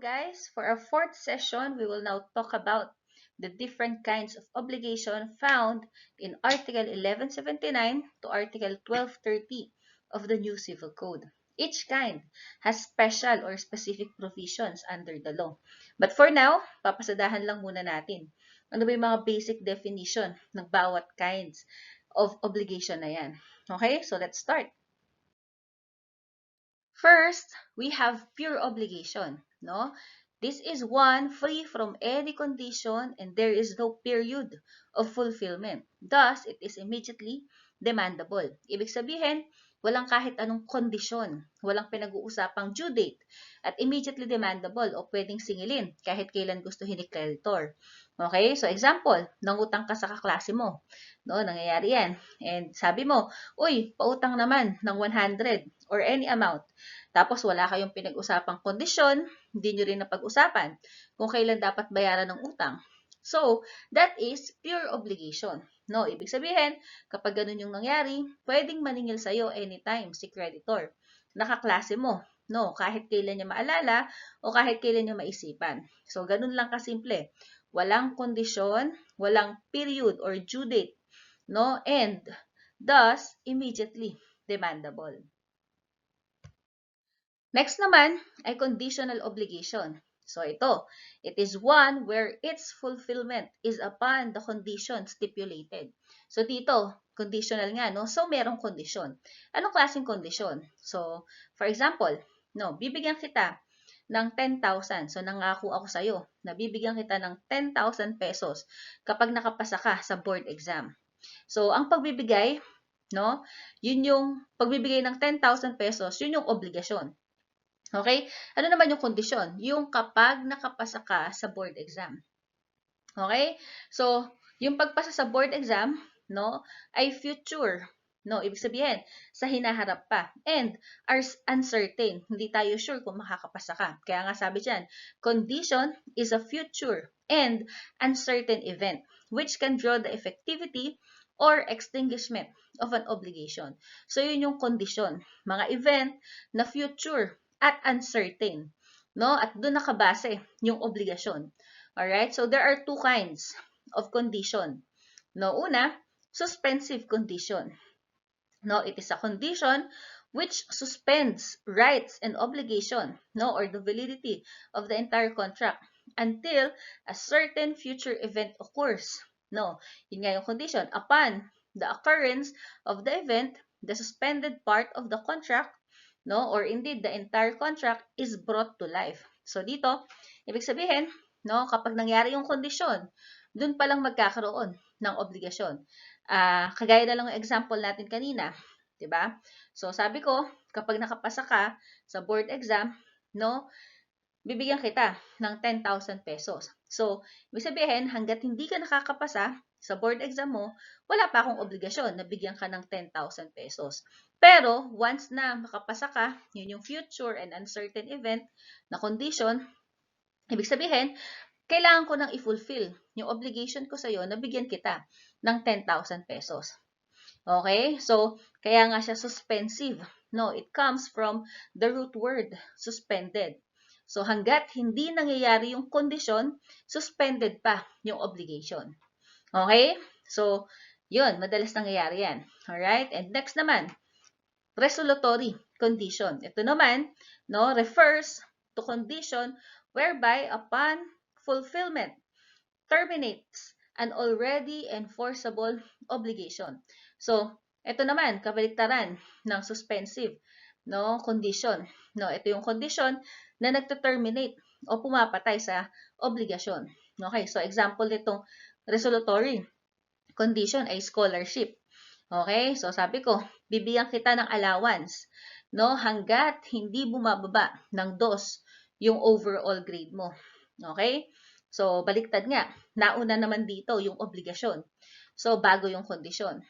guys. For our fourth session, we will now talk about the different kinds of obligation found in Article 1179 to Article 1230 of the new Civil Code. Each kind has special or specific provisions under the law. But for now, papasadahan lang muna natin. Ano ba yung mga basic definition ng bawat kinds of obligation na yan? Okay, so let's start. First, we have pure obligation, no? This is one free from any condition and there is no period of fulfillment. Thus, it is immediately demandable. Ibig sabihin, walang kahit anong kondisyon, walang pinag-uusapang due date, at immediately demandable o pwedeng singilin kahit kailan gustuhin ni creditor. Okay? So, example, nangutang ka sa kaklase mo. No, nangyayari yan. And sabi mo, uy, pautang naman ng 100 or any amount. Tapos wala kayong pinag-usapang kondisyon, hindi nyo rin napag-usapan kung kailan dapat bayaran ng utang. So, that is pure obligation. No, ibig sabihin, kapag ganun yung nangyari, pwedeng maningil sa'yo anytime si creditor. Nakaklase mo, no, kahit kailan niya maalala o kahit kailan niya maisipan. So, ganun lang kasimple. Walang kondisyon, walang period or due date, no, and thus, immediately demandable. Next naman ay conditional obligation. So ito, it is one where its fulfillment is upon the condition stipulated. So dito, conditional nga, no? So merong kondisyon. Anong klaseng kondisyon? So, for example, no, bibigyan kita ng 10,000. So nangako ako sa'yo na bibigyan kita ng 10,000 pesos kapag nakapasa ka sa board exam. So ang pagbibigay, no, yun yung pagbibigay ng 10,000 pesos, yun yung obligasyon. Okay? Ano naman yung kondisyon? Yung kapag nakapasa ka sa board exam. Okay? So, yung pagpasa sa board exam, no, ay future. No, ibig sabihin, sa hinaharap pa. And are uncertain. Hindi tayo sure kung makakapasa ka. Kaya nga sabi dyan, condition is a future and uncertain event which can draw the effectivity or extinguishment of an obligation. So, yun yung kondisyon. Mga event na future at uncertain, no? At doon nakabase yung obligasyon. Alright? So, there are two kinds of condition. No, una, suspensive condition. No, it is a condition which suspends rights and obligation, no, or the validity of the entire contract until a certain future event occurs. No, yun nga yung condition. Upon the occurrence of the event, the suspended part of the contract, no, or indeed the entire contract is brought to life. So dito, ibig sabihin, no, kapag nangyari yung kondisyon, dun pa lang magkakaroon ng obligasyon. Kagaya na lang yung example natin kanina, 'di ba? So sabi ko, kapag nakapasa ka sa board exam, no, bibigyan kita ng 10,000 pesos. So, ibig sabihin, hanggat hindi ka nakakapasa sa board exam mo, wala pa akong obligasyon na bigyan ka ng 10,000 pesos. Pero, once na makapasa ka, yun yung future and uncertain event na condition, ibig sabihin, kailangan ko nang i-fulfill yung obligation ko sa'yo na bigyan kita ng 10,000 pesos. Okay? So, kaya nga siya suspensive. No, it comes from the root word, suspended. So, hanggat hindi nangyayari yung kondisyon, suspended pa yung obligation. Okay? So, yun, madalas nangyayari yan. Alright? And next naman, resolutory condition. Ito naman, no, refers to condition whereby upon fulfillment, terminates an already enforceable obligation. So, ito naman, kabaliktaran ng suspensive, no, condition. No, ito yung condition na nagte-terminate o pumapatay sa obligasyon. Okay, so example nitong resolutory condition ay scholarship. Okay, so sabi ko, bibigyan kita ng allowance, no, hanggat hindi bumababa ng 2 yung overall grade mo. Okay? So, baliktad nga. Nauna naman dito yung obligasyon. So, bago yung kondisyon.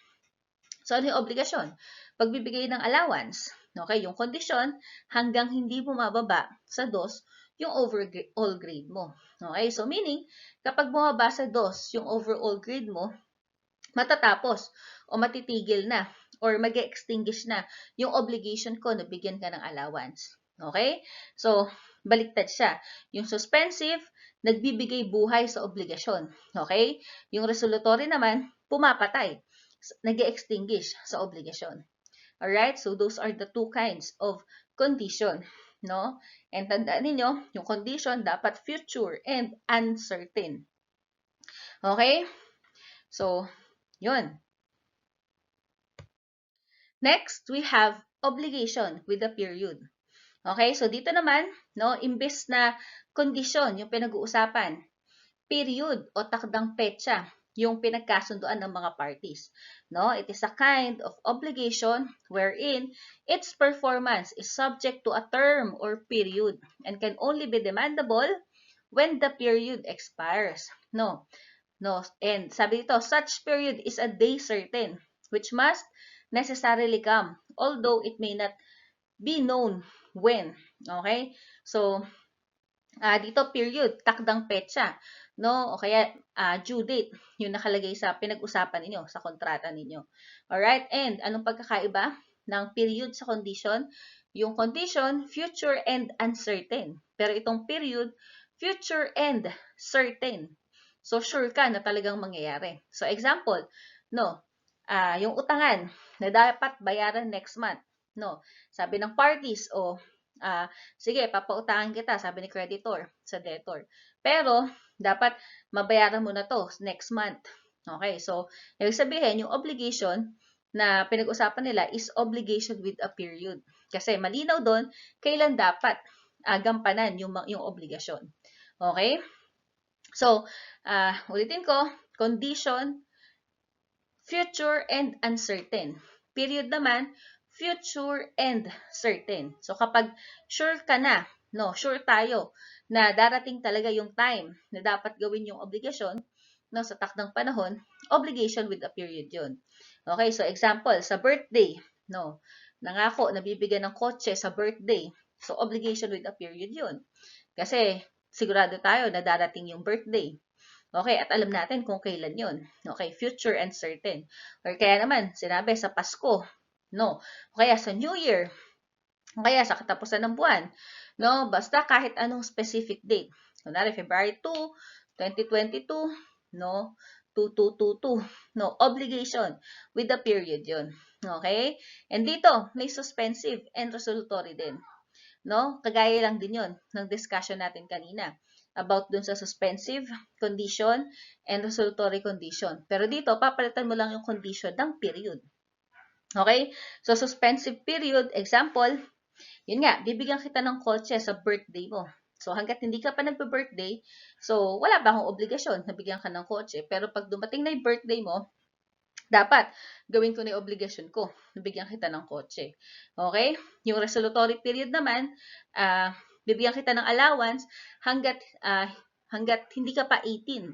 So, ano yung obligasyon? Pagbibigay ng allowance. Okay, yung kondisyon, hanggang hindi bumababa sa 2 yung overall grade mo. Okay, so meaning, kapag bumaba sa 2 yung overall grade mo, matatapos o matitigil na or mag-extinguish na yung obligation ko na bigyan ka ng allowance. Okay? So, baliktad siya. Yung suspensive, nagbibigay buhay sa obligasyon. Okay? Yung resolutory naman, pumapatay, nag-extinguish sa obligasyon. Alright? So, those are the two kinds of condition. No? And tandaan ninyo, yung condition dapat future and uncertain. Okay? So, yun. Next, we have obligation with a period. Okay? So, dito naman, no, imbes na condition yung pinag-uusapan, period o takdang petsa yung pinagkasunduan ng mga parties. No? It is a kind of obligation wherein its performance is subject to a term or period and can only be demandable when the period expires. No. And sabi dito, such period is a day certain, which must necessarily come, although it may not be known when. Okay? So, dito period, takdang petsa, no? O kaya due date, yung nakalagay sa pinag-usapan ninyo, sa kontrata ninyo. Alright? And anong pagkakaiba ng period sa condition? Yung condition, future and uncertain. Pero itong period, future and certain. So, sure ka na talagang mangyayari. So, example, no, yung utangan na dapat bayaran next month. No, sabi ng parties, sige, papautangan kita, sabi ni creditor sa debtor. Pero, dapat mabayaran mo na to next month. Okay, so, ibig sabihin, yung obligation na pinag-usapan nila is obligation with a period. Kasi malinaw doon, kailan dapat gampanan yung obligasyon. Okay? So, ulitin ko, condition, future and uncertain. Period naman, future and certain. So, kapag sure ka na, no, sure tayo na darating talaga yung time na dapat gawin yung obligasyon, no, sa takdang panahon, obligation with a period yun. Okay, so example, sa birthday, no, nangako, nabibigyan ng kotse sa birthday. So, obligation with a period yun. Kasi, sigurado tayo na darating yung birthday. Okay, at alam natin kung kailan yun. Okay, future and certain. Or kaya naman, sinabi sa Pasko, no? O kaya sa New Year, o kaya sa katapusan ng buwan, no? Basta kahit anong specific date. Kunwari, February 2, 2022, no? 2222, no? Obligation with the period yun. Okay? And dito, may suspensive and resolutory din. No? Kagaya lang din yun ng discussion natin kanina about dun sa suspensive condition and resolutory condition. Pero dito, papalitan mo lang yung condition ng period. Okay? So, suspensive period, example, yun nga, bibigyan kita ng kotse sa birthday mo. So, hanggat hindi ka pa nagpa-birthday, so, wala pa akong obligasyon na bigyan ka ng kotse. Pero pag dumating na yung birthday mo, dapat gawin ko na yung obligasyon ko. Bibigyan kita ng kotse. Okay? Yung resolutory period naman, bibigyan kita ng allowance hanggat hindi ka pa 18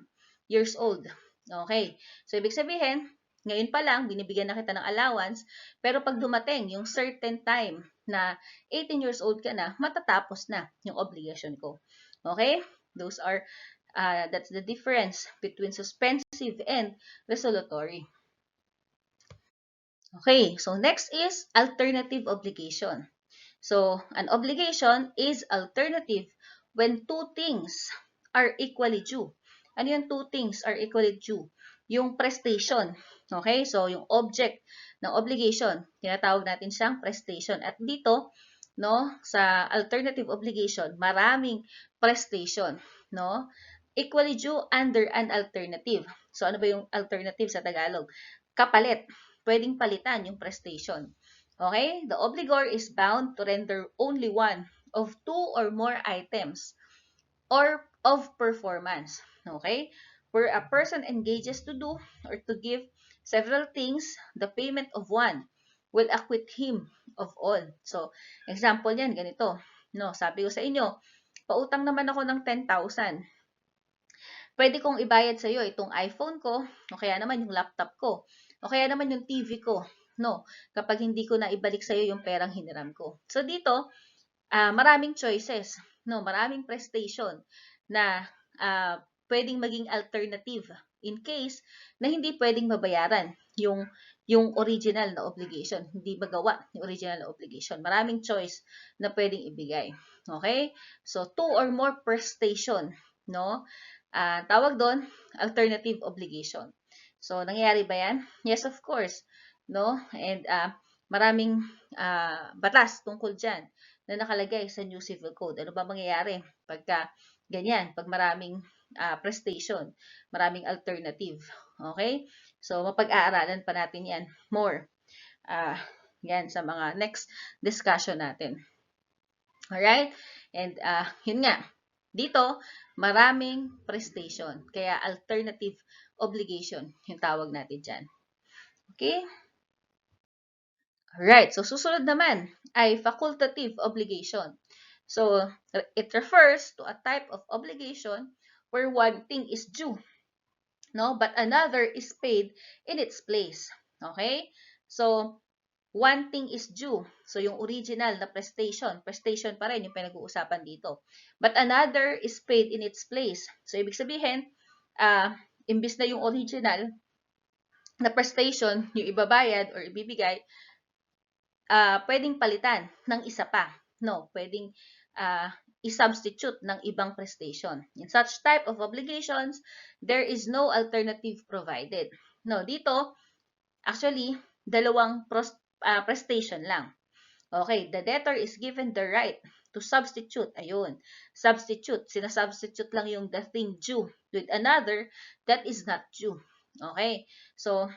years old. Okay? So, ibig sabihin, ngayon pa lang, binibigyan na kita ng allowance, pero pag dumating yung certain time na 18 years old ka na, matatapos na yung obligation ko. Okay? That's the difference between suspensive and resolutory. Okay, so next is alternative obligation. So, an obligation is alternative when two things are equally due. Ano yung two things are equally due? Yung prestation. Okay, so yung object ng obligation, tinatawag natin siyang prestation. At dito, no, sa alternative obligation, maraming prestation, no? Equally due under an alternative. So, ano ba yung alternative sa Tagalog? Kapalit. Pwedeng palitan yung prestation. Okay? The obligor is bound to render only one of two or more items or of performance. Okay? Where a person engages to do or to give several things, the payment of one will acquit him of all. So, example yan, ganito. No, sabi ko sa inyo, pautang naman ako ng 10,000. Pwede kong ibayad sa iyo itong iPhone ko, o kaya naman yung laptop ko, o kaya naman yung TV ko, no? Kapag hindi ko na ibalik sa iyo yung perang hiniram ko. So dito, maraming choices, no? Maraming prestation na pwedeng maging alternative in case na hindi pwedeng mabayaran yung original na obligation. Hindi magawa yung original na obligation. Maraming choice na pwedeng ibigay. Okay? So, 2 or more prestation, no? Tawag doon, alternative obligation. So, nangyayari ba yan? Yes, of course. No? And maraming batas tungkol dyan na nakalagay sa New Civil Code. Ano ba mangyayari pagka ganyan, pag maraming prestation, maraming alternative. Okay? So, mapag-aaralan pa natin yan more. Yan sa mga next discussion natin. Alright? And yun nga, dito, maraming prestation. Kaya alternative obligation yung tawag natin dyan. Okay? Alright, so susunod naman ay facultative obligation. So, it refers to a type of obligation where one thing is due, no, but another is paid in its place. Okay? So, one thing is due. So, yung original na prestation pa rin yung pinag-uusapan dito. But another is paid in its place. So, ibig sabihin, imbis na yung original na prestation yung ibabayad or ibibigay, pwedeng palitan ng isa pa. No, pwedeng i-substitute ng ibang prestation. In such type of obligations, there is no alternative provided. No, dito, actually, dalawang prestation lang. Okay, the debtor is given the right to substitute. Ayun, substitute. Sinasubstitute lang yung the thing due with another that is not due. Okay, so,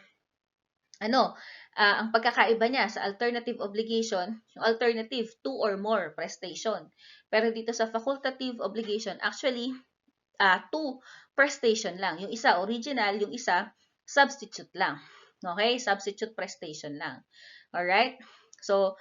ang pagkakaiba niya sa alternative obligation, yung alternative, 2 or more prestation. Pero dito sa facultative obligation, actually, 2 prestation lang. Yung isa original, yung isa substitute lang. Okay? Substitute prestation lang. Alright? So,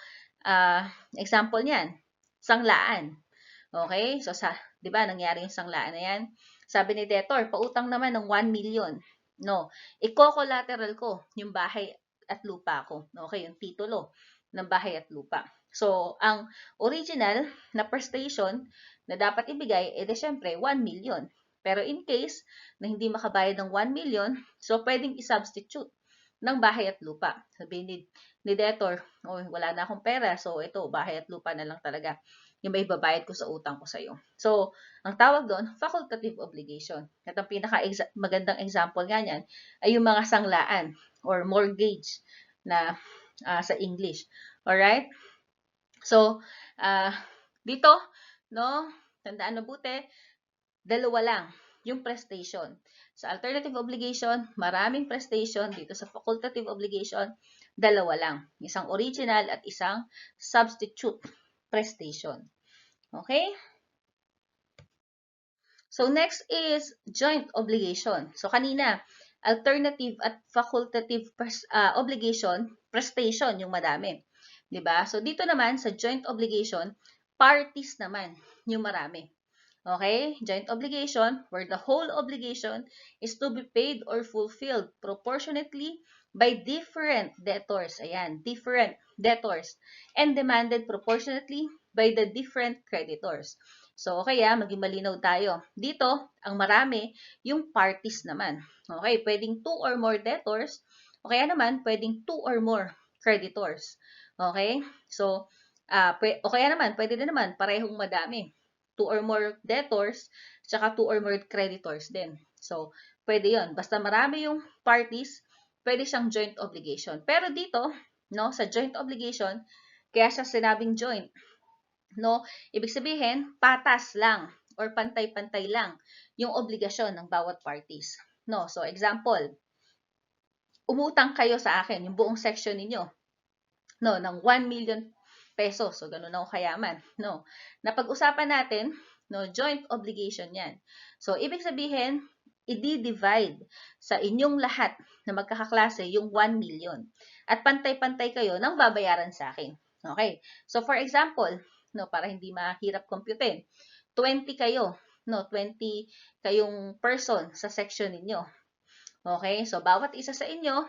example niyan, sanglaan. Okay? So, 'di ba nangyari yung sanglaan na yan? Sabi ni debtor, pautang naman ng 1 million. No, i-collateral ko yung bahay at lupa ko. Okay, yung titulo ng bahay at lupa. So, ang original na prestation na dapat ibigay, syempre, 1 million. Pero in case na hindi makabayad ng 1 million, so pwedeng i-substitute ng bahay at lupa. Sabihin ni debtor, wala na akong pera, so ito, bahay at lupa na lang talaga yung may babayad ko sa utang ko sa'yo. So, ang tawag doon, facultative obligation. At ang magandang example nga niyan ay yung mga sanglaan or mortgage na sa English. Alright? So, dito, no, tandaan mabuti, dalawa lang yung prestation. Sa alternative obligation, maraming prestation. Dito sa facultative obligation, dalawa lang. Isang original at isang substitute prestation. Okay? So, next is joint obligation. So, kanina, alternative at facultative obligation, prestation yung madami. 'Di ba? So, dito naman, sa joint obligation, parties naman yung marami. Okay? Joint obligation, where the whole obligation is to be paid or fulfilled proportionately by different debtors. Ayan, different debtors. And demanded proportionately by the different creditors. So, kaya maging malinaw tayo. Dito, ang marami, yung parties naman. Okay, pwedeng 2 or more debtors, o kaya naman, pwedeng 2 or more creditors. Okay? So, o kaya naman, pwede na naman, parehong madami. 2 or more debtors, tsaka 2 or more creditors din. So, pwede yon. Basta marami yung parties, pwede siyang joint obligation. Pero dito, no, sa joint obligation, kaya siya sinabing joint, no, ibig sabihin, patas lang or pantay-pantay lang yung obligasyon ng bawat parties. No, so example, umutang kayo sa akin, yung buong section ninyo, no, ng 1 million pesos. So, ganun ako kayaman. No, napag-usapan natin, no, joint obligation yan. So, ibig sabihin, i-divide sa inyong lahat na magkakaklase yung 1 million. At pantay-pantay kayo ng babayaran sa akin. Okay. So, for example, no, para hindi mahirap computein, 20 kayo, no, 20 kayong person sa section ninyo. Okay, so bawat isa sa inyo,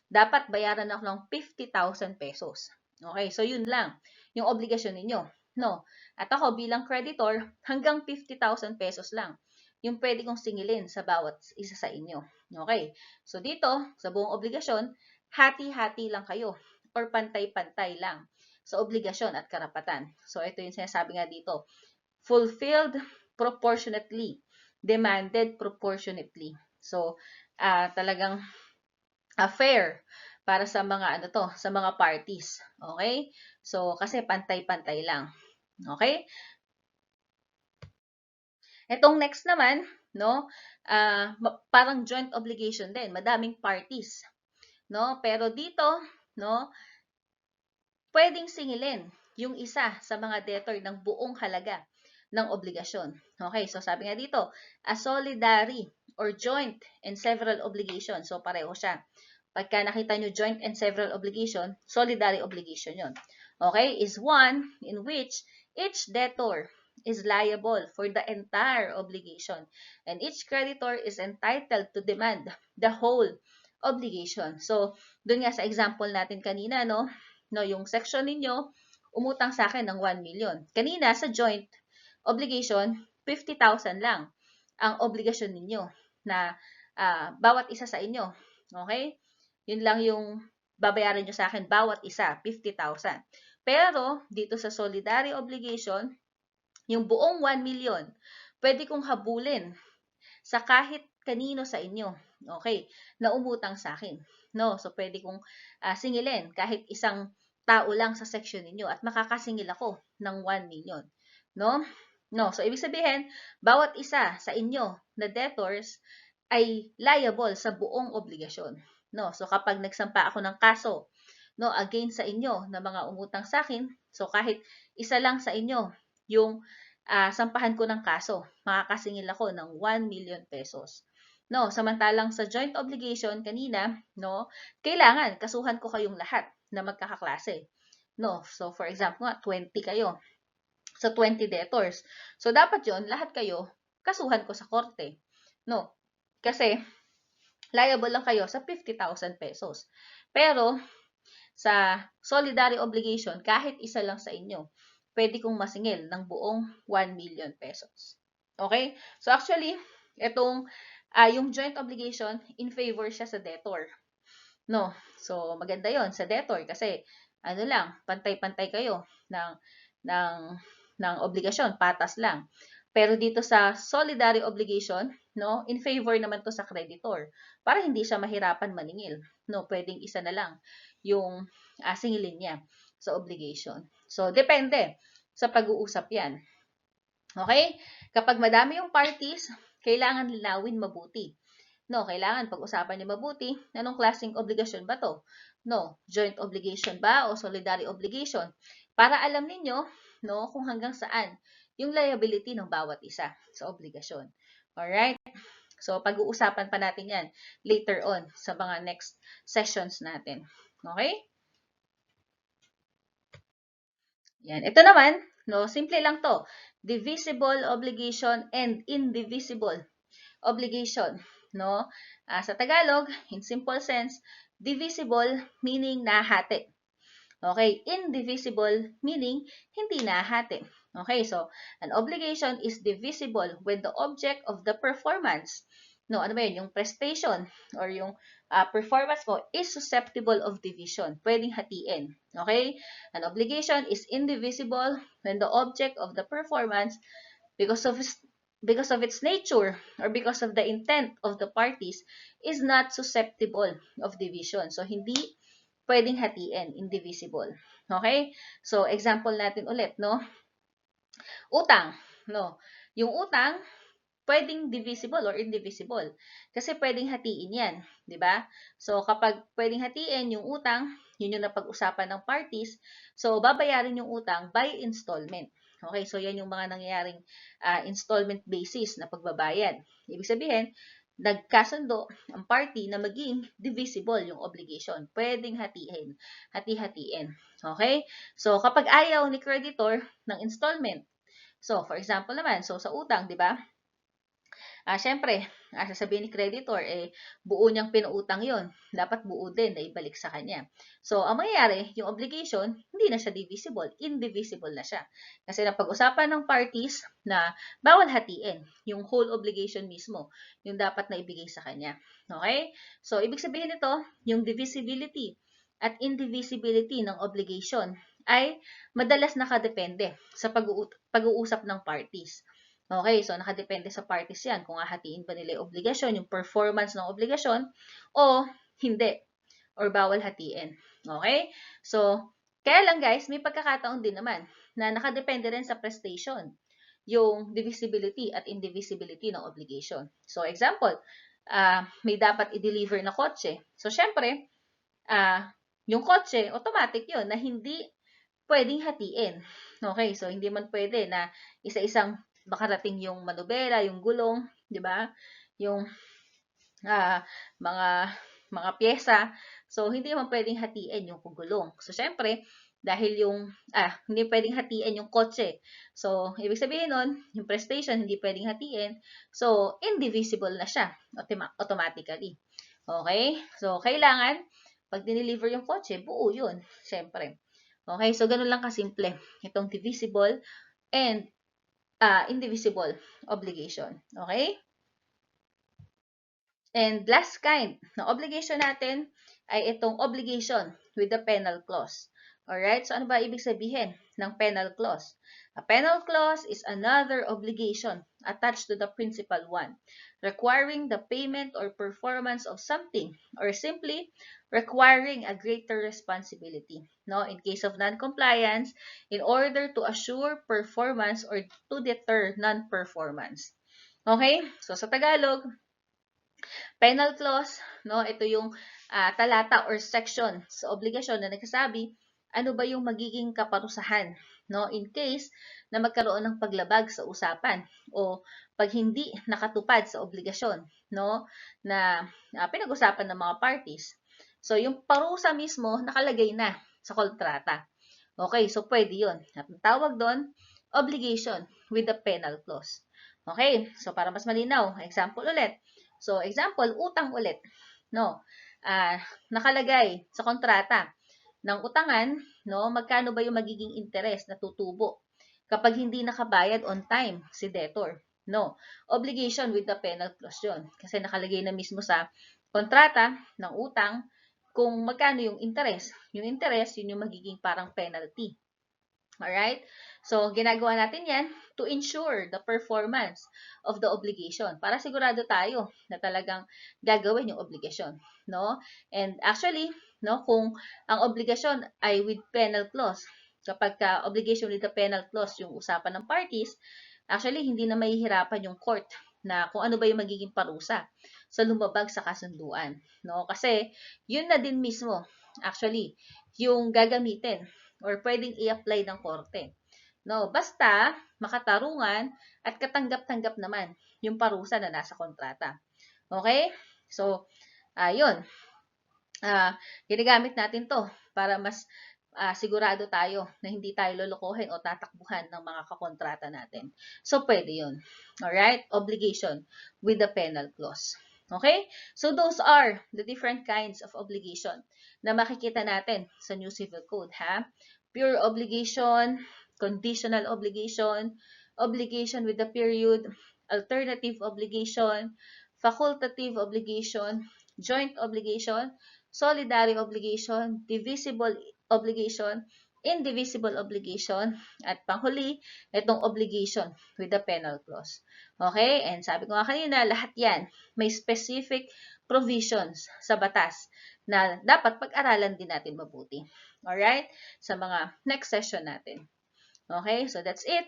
dapat bayaran ako ng 50,000 pesos. Okay, so yun lang, yung obligasyon ninyo. No, at ako bilang creditor, hanggang 50,000 pesos lang. yung pwede kong singilin sa bawat isa sa inyo. Okay? So dito, sa buong obligasyon, hati-hati lang kayo or pantay-pantay lang sa obligasyon at karapatan. So ito yung sinasabi nga dito, fulfilled proportionately, demanded proportionately. So talagang fair para sa mga ano to, sa mga parties. Okay? So kasi pantay-pantay lang. Okay? Etong next naman, no? Parang joint obligation din, madaming parties, no? Pero dito, no, pwedeng singilin yung isa sa mga debtor ng buong halaga ng obligasyon. Okay, so sabi nga dito, a solidary or joint and several obligation. So pareho siya. Pagka nakita nyo joint and several obligation, solidary obligation yon. Okay, is one in which each debtor is liable for the entire obligation and each creditor is entitled to demand the whole obligation. So, dun nga sa example natin kanina, no, yung section ninyo, umutang sa akin ng 1 million. Kanina, sa joint obligation, 50,000 lang ang obligasyon ninyo na bawat isa sa inyo. Okay? Yun lang yung babayaran nyo sa akin, bawat isa, 50,000. Pero, dito sa solidary obligation, yung buong 1 million, pwede kong habulin sa kahit kanino sa inyo, okay, na umutang sa akin. No? So, pwede kong singilin kahit isang tao lang sa section ninyo at makakasingil ako ng 1 million. No? No? So, ibig sabihin, bawat isa sa inyo na debtors ay liable sa buong obligasyon. No? So, kapag nagsampa ako ng kaso, no, against sa inyo na mga umutang sa akin, so kahit isa lang sa inyo yung sampahan ko ng kaso, makakasingil ako ng 1 million pesos. No, samantalang sa joint obligation kanina, no, kailangan kasuhan ko kayong lahat na magkakaklase. No, so for example nga 20 kayo. So 20 debtors. So dapat 'yon lahat kayo kasuhan ko sa korte. No, kasi liable lang kayo sa 50,000 pesos. Pero sa solidary obligation, kahit isa lang sa inyo, pwede kong masingil ng buong 1 million pesos. Okay? So actually, itong yung joint obligation, in favor siya sa debtor. No? So maganda 'yon sa debtor kasi ano lang, pantay-pantay kayo ng ng obligasyon, patas lang. Pero dito sa solidary obligation, no, in favor naman to sa creditor para hindi siya mahirapan maningil. No, pwedeng isa na lang yung singilin niya sa obligation. So, depende sa pag-uusap yan. Okay? Kapag madami yung parties, kailangan linawin mabuti. No, kailangan pag-usapan niyo mabuti, anong klaseng obligasyon ba to? No, joint obligation ba o solidary obligation? Para alam ninyo, no, kung hanggang saan yung liability ng bawat isa sa obligasyon. Alright? So, pag-uusapan pa natin yan later on sa mga next sessions natin. Okay? Yan. Ito naman, no, simple lang to. Divisible obligation and indivisible obligation. No? Sa Tagalog, in simple sense, divisible meaning nahati. Okay, indivisible meaning hindi nahati. Okay, so an obligation is divisible when the object of the performance, no, ano ba yun, yung prestation or yung performance mo is susceptible of division. Pwedeng hatiin. Okay, an obligation is indivisible when the object of the performance, because of its nature or because of the intent of the parties, is not susceptible of division. So, hindi pwedeng hatiin, indivisible. Okay? So, example natin ulit, no? Utang, no? Yung utang, pwedeng divisible or indivisible. Kasi pwedeng hatiin yan, di ba? So, kapag pwedeng hatiin yung utang, yun yung napag-usapan ng parties, so, babayarin yung utang by installment. Okay, so yan yung mga nangyayaring installment basis na pagbabayad. Ibig sabihin, nagkasundo ang party na maging divisible yung obligation. Pwedeng hatiin, hati-hatiin. Okay? So, kapag ayaw ni creditor ng installment, so, for example naman, so sa utang, di ba? Syempre, sasabihin ni creditor, buo niyang pinuutang yon, dapat buo din na ibalik sa kanya. So, ang mangyayari, yung obligation, hindi na siya divisible, indivisible na siya. Kasi napag-usapan ng parties na bawal hatiin yung whole obligation mismo, yung dapat na ibigay sa kanya. Okay? So, ibig sabihin nito, yung divisibility at indivisibility ng obligation ay madalas nakadepende sa pag-uusap ng parties. Okay, so nakadepende sa parties yan kung hahatiin ba nila yung obligasyon, yung performance ng obligasyon, o hindi, or bawal hatiin. Okay? So, kaya lang guys, may pagkakataon din naman na nakadepende rin sa prestation yung divisibility at indivisibility ng obligation. So, example, may dapat i-deliver na kotse. So, syempre, yung kotse, automatic yun na hindi pwedeng hatiin. Okay, so hindi man pwede na isa-isang makarating yung manubela, yung gulong, 'di ba? Yung mga piyesa. So hindi man pwedeng hatiin yung gulong. So syempre, dahil yung hindi pwedeng hatiin yung kotse. So ibig sabihin nun, yung prestation hindi pwedeng hatiin. So indivisible na siya automatically. Okay? So kailangan pag dineliver yung kotse, buo yun, syempre. Okay, so ganun lang kasimple itong divisible and indivisible obligation. Okay? And last kind ng obligation natin ay itong obligation with the penal clause. Alright? So ano ba ibig sabihin ng penal clause? A penal clause is another obligation attached to the principal one, requiring the payment or performance of something, or simply requiring a greater responsibility, no, in case of non-compliance, in order to assure performance or to deter non-performance. Okay? So sa Tagalog, penal clause, no, ito yung talata or section sa obligasyon na nagsasabi ano ba yung magiging kaparusahan, no, in case na magkaroon ng paglabag sa usapan o pag hindi nakatupad sa obligasyon, no, na pinag-usapan ng mga parties. So, yung parusa mismo nakalagay na sa kontrata. Okay, so pwede yun. At ang tawag doon, obligation with the penal clause. Okay, so para mas malinaw, example ulit. So, example, utang ulit. No, nakalagay sa kontrata ng utangan, no, magkano ba yung magiging interest na tutubo kapag hindi nakabayad on time si debtor. No, obligation with the penal clause yun. Kasi nakalagay na mismo sa kontrata ng utang kung magkano yung interest. Yung interest, yun yung magiging parang penalty. Alright? So, ginagawa natin yan to ensure the performance of the obligation. Para sigurado tayo na talagang gagawin yung obligasyon. No? And actually, no, kung ang obligasyon ay with penal clause, kapag obligation with the penal clause yung usapan ng parties, actually, hindi na mahihirapan yung court na kung ano ba yung magiging parusa sa lumabag sa kasunduan. No? Kasi, yun na din mismo, actually, yung gagamitin or pwedeng i-apply ng korte. No? Basta, makatarungan at katanggap-tanggap naman yung parusa na nasa kontrata. Okay? So, yun. Ginagamit natin to para mas sigurado tayo na hindi tayo lolokohin o tatakbuhan ng mga kakontrata natin. So, pwede yun. Alright? Obligation with the penal clause. Okay? So, those are the different kinds of obligation na makikita natin sa New Civil Code, ha? Pure obligation, conditional obligation, obligation with the period, alternative obligation, facultative obligation, joint obligation, solidary obligation, divisible obligation, indivisible obligation, at panghuli, itong obligation with the penal clause. Okay? And sabi ko nga kanina, lahat yan may specific provisions sa batas na dapat pag-aralan din natin mabuti. Alright? Sa mga next session natin. Okay? So that's it.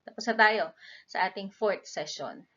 Tapos na tayo sa ating 4th session.